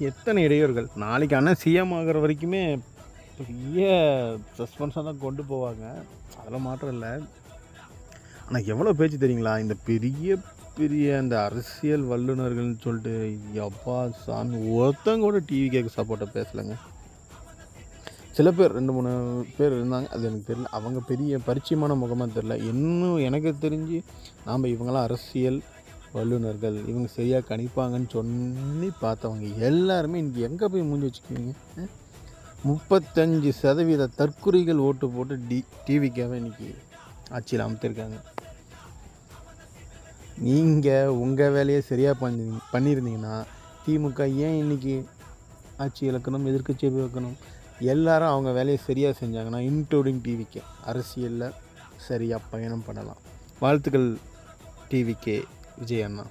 எத்தனை இடையூறுகள். நாளைக்கு அண்ணன் சிஎம் ஆகுற வரைக்குமே பெரிய சஸ்பென்ஸாக தான் கொண்டு போவாங்க. அதில் மாற்றம் இல்லை. ஆனால் எவ்வளோ பேச்சு தெரியுங்களா? இந்த பெரிய பெரிய அந்த அரசியல் வல்லுநர்கள்னு சொல்லிட்டு எப்பா சாமி ஒருத்தங்க கூட டிவி கேட்க சப்போர்ட்டாக பேசலைங்க. சில பேர் 2-3 பேர் இருந்தாங்க. அது எனக்கு தெரியல. அவங்க பெரிய பரிச்சயமான முகமாக தெரில. இன்னும் எனக்கு தெரிஞ்சு நாம் இவங்களாம் அரசியல் வல்லுநர்கள், இவங்க சரியாக கணிப்பாங்கன்னு சொல்லி பார்த்தவங்க எல்லாருமே இன்றைக்கி எங்கே போய் மூஞ்சி வச்சுக்குவீங்க? 35% தற்குறிகள் ஓட்டு போட்டு டிவிக்காக இன்றைக்கி ஆட்சியில் அமைத்திருக்காங்க. நீங்கள் உங்கள் வேலையை சரியாக பண்ணியிருந்தீங்கன்னா திமுக ஏன் இன்றைக்கி ஆட்சி இழக்கணும், எதிர்க்கட்சியை வைக்கணும்? எல்லாரும் அவங்க வேலையை சரியாக செஞ்சாங்கன்னா இன்க்ளூடிங் டிவிக்கே அரசியலில் சரியாக பயணம் பண்ணலாம். வாழ்த்துக்கள் டிவிக்கே விஜய் அண்ணா.